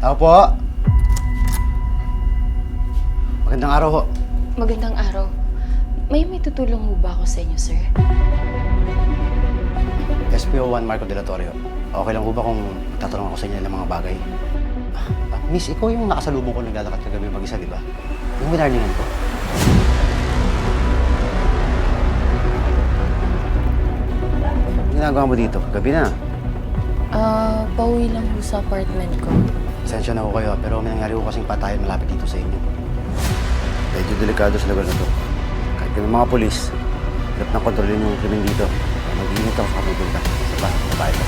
Opo. Magandang araw ho. Magandang araw. May tutulong mo ba ako sa inyo, sir? SPO1 Marco de la Torre ho. Okay lang ho ba kung tatanong ako sa inyo ng mga bagay? Miss, ikaw yung nakasalubong ko naglalakad kagabi mag-isa, di ba? Yung winarningan ko. Ano ginagawa mo dito? Gabi na. Pauwi lang po sa apartment ko. Sensya na ho kayo, pero may nangyari ho kasing patayan malapit dito sa inyo. Medyo delikado sa lugar na to. Kahit kami mga polis, hirap na kontrolin yung krimen dito. Mag-iingat ako sa kapupunta. Sa bahay ko.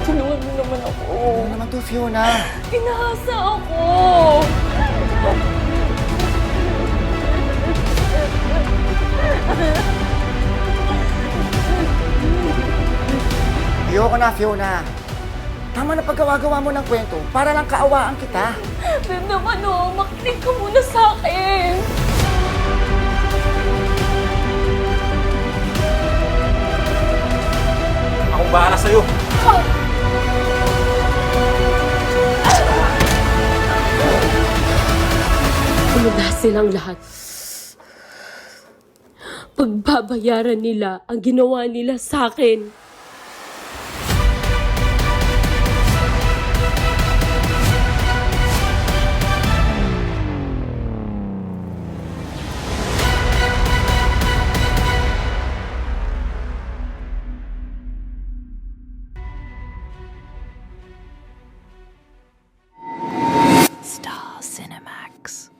Tulungan mo naman ako. Ano naman to, Fiona? Pinahasa ako. Ayoko na, Fiona. Tama na paggawa-gawa mo ng kwento para lang kaawaan kita. Babe naman makinig ka muna sa akin. Akong bahala sa'yo. Handa silang lahat. Pagbabayaran nila ang ginawa nila sa akin. Star Cinemax.